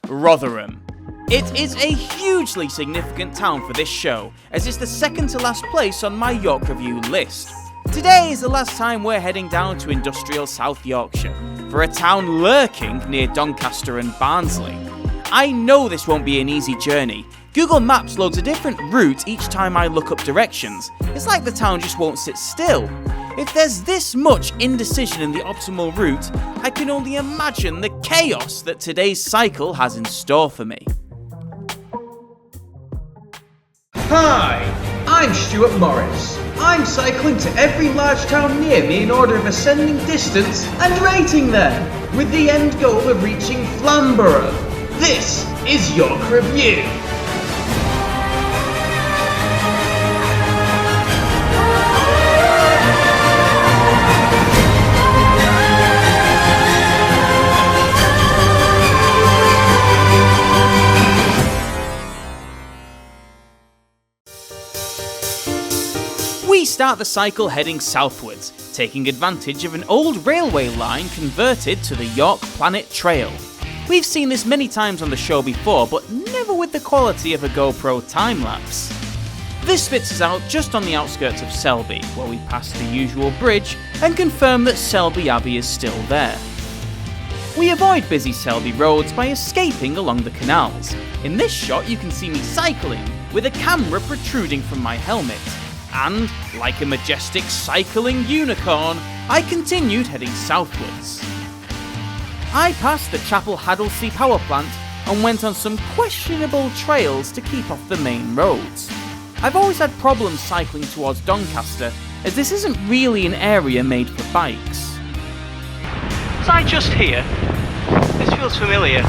Rotherham. It is a hugely significant town for this show, as it's the second to last place on my York Review list. Today is the last time we're heading down to industrial South Yorkshire, for a town lurking near Doncaster and Barnsley. I know this won't be an easy journey. Google Maps loads a different route each time I look up directions. It's like the town just won't sit still. If there's this much indecision in the optimal route, I can only imagine the chaos that today's cycle has in store for me. Hi, I'm Stuart Morris. I'm cycling to every large town near me in order of ascending distance and rating them, with the end goal of reaching Flamborough. This is York Review. We start the cycle heading southwards, taking advantage of an old railway line converted to the York Planet Trail. We've seen this many times on the show before, but never with the quality of a GoPro time-lapse. This spits us out just on the outskirts of Selby, where we pass the usual bridge and confirm that Selby Abbey is still there. We avoid busy Selby roads by escaping along the canals. In this shot you can see me cycling, with a camera protruding from my helmet. And, like a majestic cycling unicorn, I continued heading southwards. I passed the Chapel Haddlesea power plant and went on some questionable trails to keep off the main roads. I've always had problems cycling towards Doncaster, as this isn't really an area made for bikes. Was I just here? This feels familiar.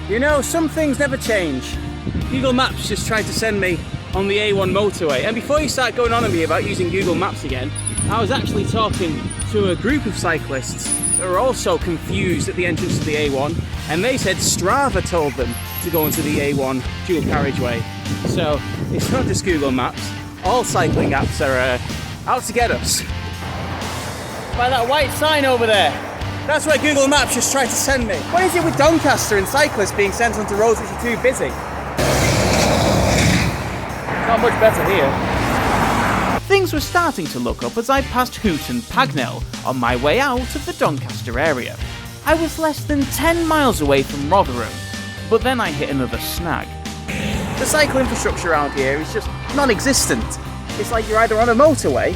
You know, some things never change. Google Maps just tried to send me on the A1 motorway, and before you start going on at me about using Google Maps again, I was actually talking to a group of cyclists that were also confused at the entrance to the A1, and they said Strava told them to go into the A1 dual carriageway. So it's not just Google Maps, all cycling apps are out to get us. By that white sign over there. That's where Google Maps just tried to send me. What is it with Doncaster and cyclists being sent onto roads which are too busy? Not much better here. Things were starting to look up as I passed Hoot and Pagnell on my way out of the Doncaster area. I was less than 10 miles away from Rotherham, but then I hit another snag. The cycle infrastructure around here is just non-existent. It's like you're either on a motorway,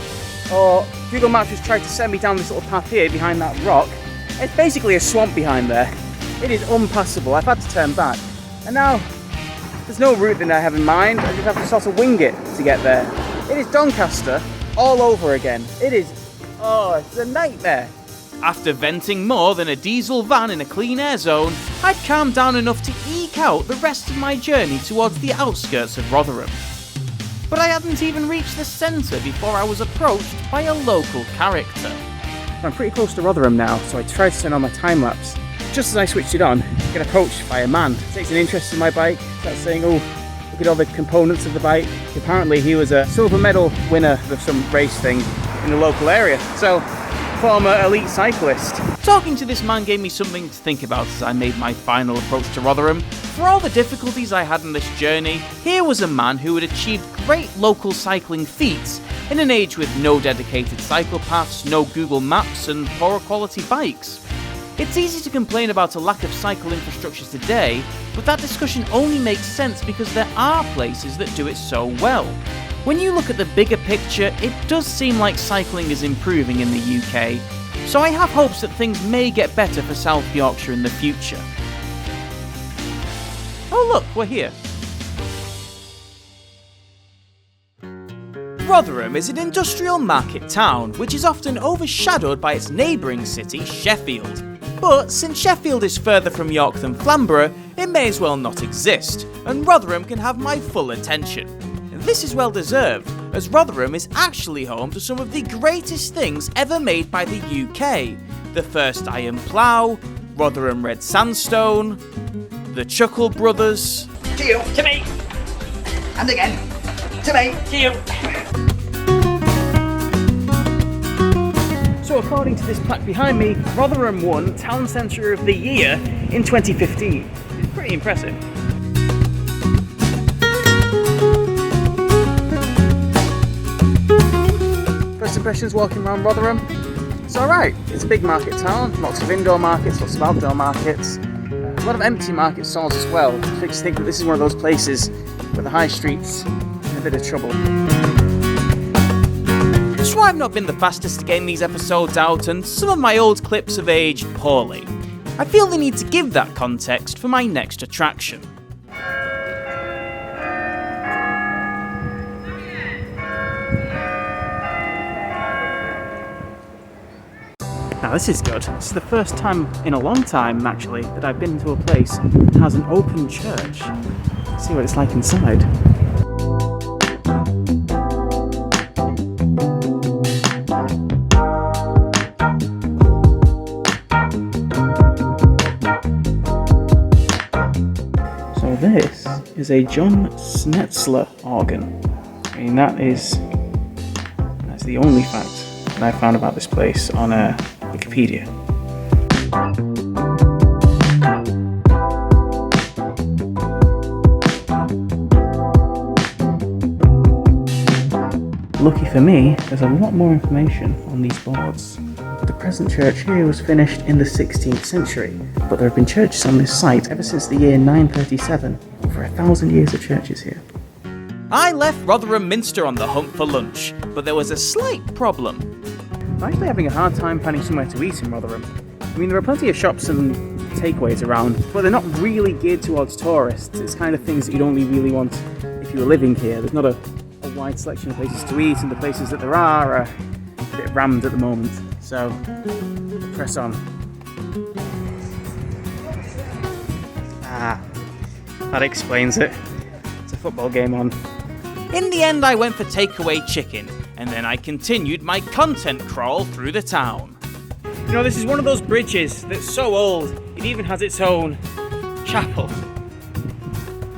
or Google Maps just tried to send me down this little path here behind that rock. It's basically a swamp behind there. It is unpassable. I've had to turn back. And now, there's no route that I have in mind. I just have to sort of wing it to get there. It is Doncaster all over again. It's a nightmare. After venting more than a diesel van in a clean air zone, I'd calmed down enough to eke out the rest of my journey towards the outskirts of Rotherham. But I hadn't even reached the centre before I was approached by a local character. I'm pretty close to Rotherham now, so I tried to turn on my time-lapse. Just as I switched it on, I get approached by a man. He takes an interest in my bike, starts saying, "Oh, look at all the components of the bike." Apparently he was a silver medal winner of some race thing in the local area, so former elite cyclist. Talking to this man gave me something to think about as I made my final approach to Rotherham. For all the difficulties I had on this journey, here was a man who had achieved great local cycling feats in an age with no dedicated cycle paths, no Google Maps and poorer quality bikes. It's easy to complain about a lack of cycle infrastructure today, but that discussion only makes sense because there are places that do it so well. When you look at the bigger picture, it does seem like cycling is improving in the UK, so I have hopes that things may get better for South Yorkshire in the future. Oh look, we're here. Rotherham is an industrial market town, which is often overshadowed by its neighbouring city, Sheffield. But since Sheffield is further from York than Flamborough, it may as well not exist, and Rotherham can have my full attention. This is well deserved, as Rotherham is actually home to some of the greatest things ever made by the UK. The first iron plough, Rotherham red sandstone, the Chuckle Brothers. To you. To me. And again. To me. To you. according to this plaque behind me, Rotherham won Town Centre of the Year in 2015. It's pretty impressive. First impressions walking around Rotherham? It's alright. It's a big market town, lots of indoor markets, lots of outdoor markets, a lot of empty market stalls as well. It makes you think that this is one of those places where the high street's in a bit of trouble. Sure, I've not been the fastest to getting these episodes out, and some of my old clips have aged poorly. I feel the need to give that context for my next attraction. Now this is good. This is the first time in a long time, actually, that I've been to a place that has an open church. Let's see what it's like inside. So this is a John Schnetzler organ. I mean, that's the only fact that I found about this place on Wikipedia. Lucky for me, there's a lot more information on these boards. The present church here was finished in the 16th century, but there have been churches on this site ever since the year 937. Over 1,000 years of churches here. I left Rotherham Minster on the hunt for lunch, but there was a slight problem. I'm actually having a hard time finding somewhere to eat in Rotherham. I mean, there are plenty of shops and takeaways around, but they're not really geared towards tourists. It's kind of things that you'd only really want if you were living here. There's not a wide selection of places to eat, and the places that there are a bit rammed at the moment. So, press on. That explains it. It's a football game on. In the end, I went for takeaway chicken, and then I continued my content crawl through the town. You know, this is one of those bridges that's so old, it even has its own chapel.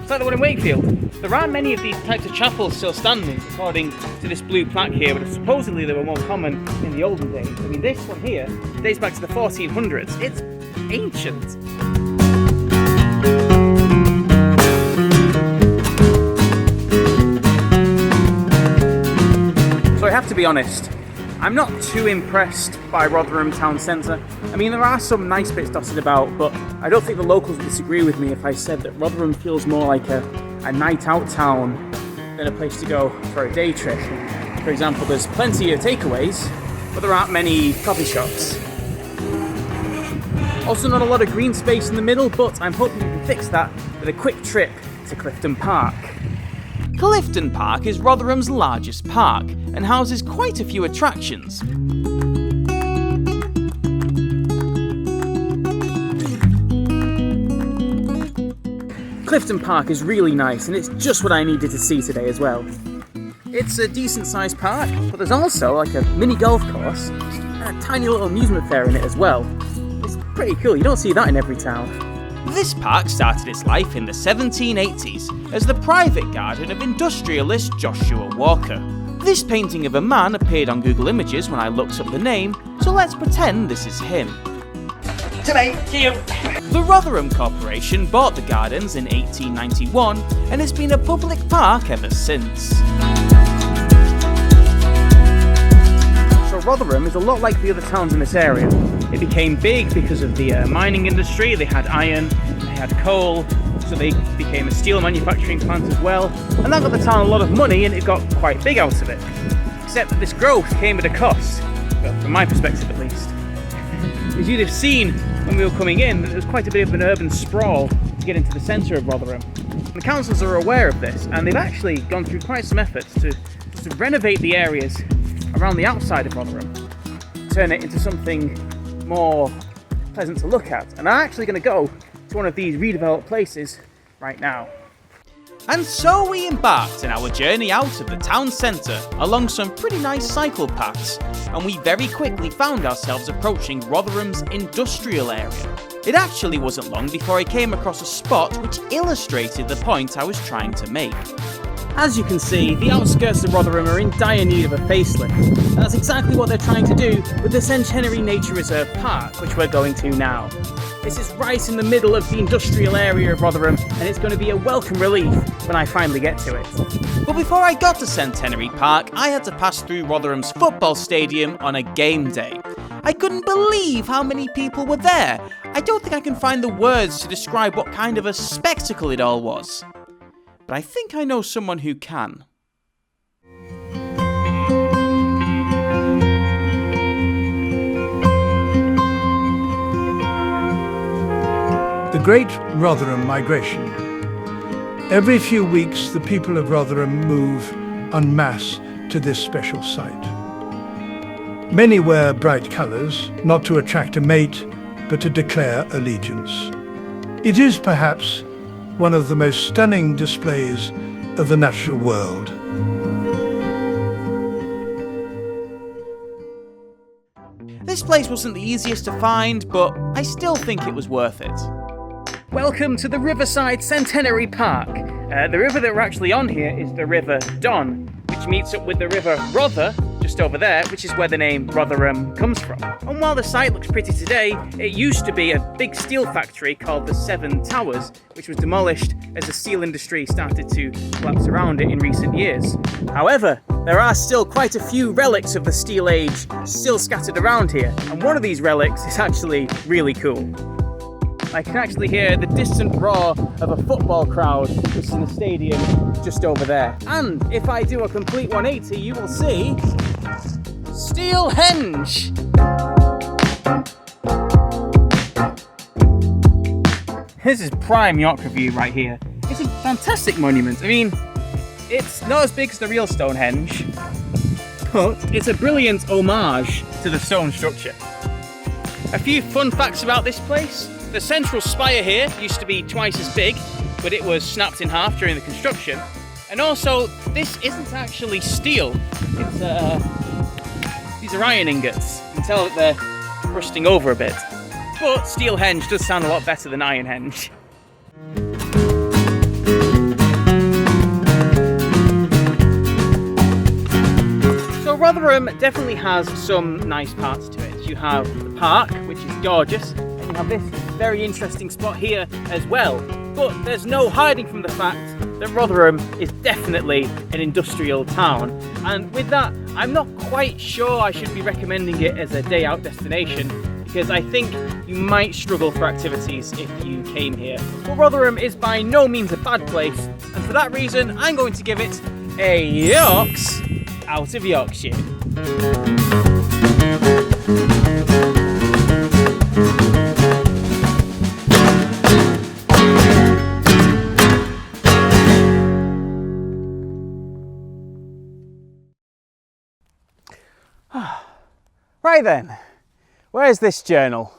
It's like the one in Wakefield. There aren't many of these types of chapels still standing, according to this blue plaque here, but supposedly they were more common in the olden days. I mean, this one here dates back to the 1400s. It's ancient. So I have to be honest, I'm not too impressed by Rotherham town centre. I mean, there are some nice bits dotted about, but I don't think the locals would disagree with me if I said that Rotherham feels more like a night out town than a place to go for a day trip. For example, there's plenty of takeaways, but there aren't many coffee shops. Also, not a lot of green space in the middle, but I'm hoping we can fix that with a quick trip to Clifton Park. Clifton Park is Rotherham's largest park and houses quite a few attractions. Clifton Park is really nice, and it's just what I needed to see today as well. It's a decent sized park, but there's also like a mini golf course and a tiny little amusement fair in it as well. It's pretty cool, you don't see that in every town. This park started its life in the 1780s as the private garden of industrialist Joshua Walker. This painting of a man appeared on Google Images when I looked up the name, so let's pretend this is him. The Rotherham Corporation bought the gardens in 1891 and has been a public park ever since. So Rotherham is a lot like the other towns in this area. It became big because of the mining industry. They had iron, they had coal, so they became a steel manufacturing plant as well. And that got the town a lot of money, and it got quite big out of it. Except that this growth came at a cost, well, from my perspective at least. As you'd have seen when we were coming in, that there was quite a bit of an urban sprawl to get into the centre of Rotherham. The councils are aware of this, and they've actually gone through quite some efforts to renovate the areas around the outside of Rotherham, turn it into something more pleasant to look at. And I'm actually going to go to one of these redeveloped places right now. And so we embarked on our journey out of the town centre along some pretty nice cycle paths, and we very quickly found ourselves approaching Rotherham's industrial area. It actually wasn't long before I came across a spot which illustrated the point I was trying to make. As you can see, the outskirts of Rotherham are in dire need of a facelift. And that's exactly what they're trying to do with the Centenary Nature Reserve Park, which we're going to now. This is right in the middle of the industrial area of Rotherham, and it's going to be a welcome relief when I finally get to it. But before I got to Centenary Park, I had to pass through Rotherham's football stadium on a game day. I couldn't believe how many people were there. I don't think I can find the words to describe what kind of a spectacle it all was. But I think I know someone who can. The Great Rotherham Migration. Every few weeks, the people of Rotherham move en masse to this special site. Many wear bright colours, not to attract a mate, but to declare allegiance. It is perhaps one of the most stunning displays of the natural world. This place wasn't the easiest to find, but I still think it was worth it. Welcome to the Riverside Centenary Park. The river that we're actually on here is the River Don, which meets up with the River Rother, just over there, which is where the name Rotherham comes from. And while the site looks pretty today, it used to be a big steel factory called the Seven Towers, which was demolished as the steel industry started to collapse around it in recent years. However, there are still quite a few relics of the Steel Age still scattered around here, and one of these relics is actually really cool. I can actually hear the distant roar of a football crowd just in the stadium just over there. And if I do a complete 180, you will see Steelhenge. This is prime Yorkshire view right here. It's a fantastic monument. I mean, it's not as big as the real Stonehenge, but it's a brilliant homage to the stone structure. A few fun facts about this place. The central spire here used to be twice as big, but it was snapped in half during the construction. And also, this isn't actually steel. It's these are iron ingots. You can tell that they're rusting over a bit. But Steelhenge does sound a lot better than Ironhenge. So Rotherham definitely has some nice parts to it. You have the park, which is gorgeous, and you have this very interesting spot here as well. But there's no hiding from the fact that Rotherham is definitely an industrial town. And with that, I'm not quite sure I should be recommending it as a day out destination, because I think you might struggle for activities if you came here. But Rotherham is by no means a bad place, and for that reason, I'm going to give it a Yorks out of Yorkshire. Right then, where's this journal?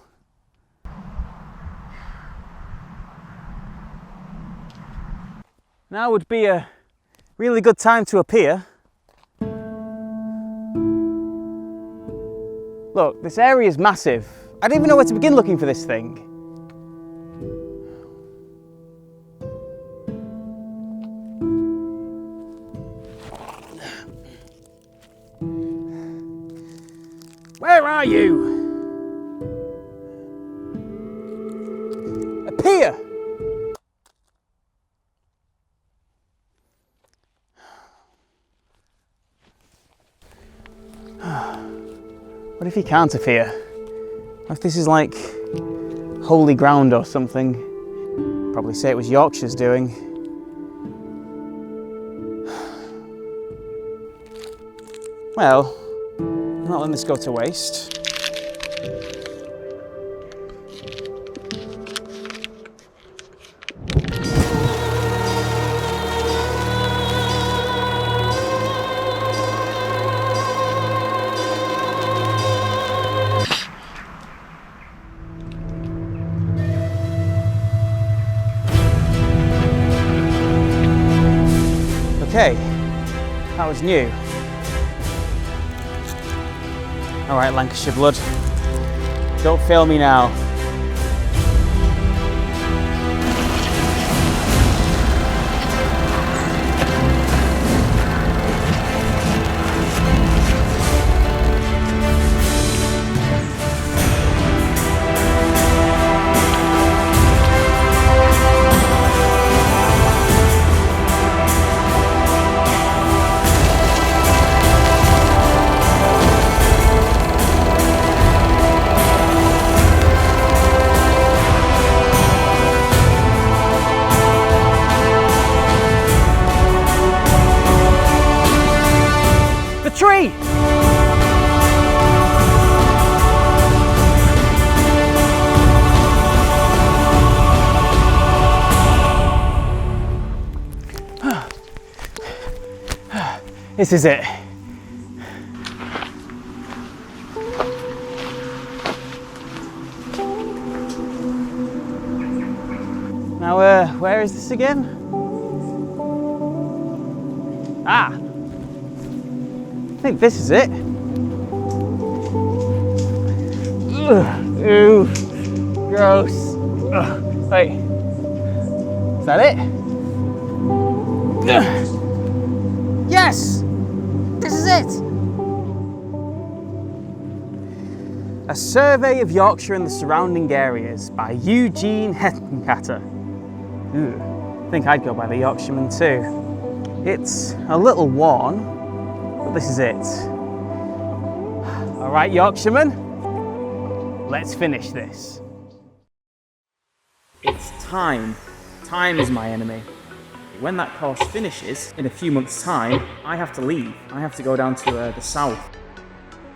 Now would be a really good time to appear. Look, this area is massive. I don't even know where to begin looking for this thing. Where are you? Appear! What if he can't appear? What if this is like holy ground or something? Probably say it was Yorkshire's doing. Well, I'm not letting this go to waste. Okay, that was new. All right, Lancashire blood, don't fail me now. tree! This is it. Now, where is this again? Ah! I think this is it. Ugh, ew, gross. Ugh, wait, is that it? Ugh. Yes! This is it! A survey of Yorkshire and the surrounding areas by Eugene Hettenkatter. I think I'd go by the Yorkshireman too. It's a little worn, but this is it. All right, Yorkshireman, let's finish this. It's time. Time is my enemy. When that course finishes, in a few months' time, I have to leave. I have to go down to the south.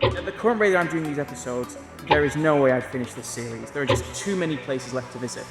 At the current rate that I'm doing these episodes, there is no way I'd finish this series. There are just too many places left to visit.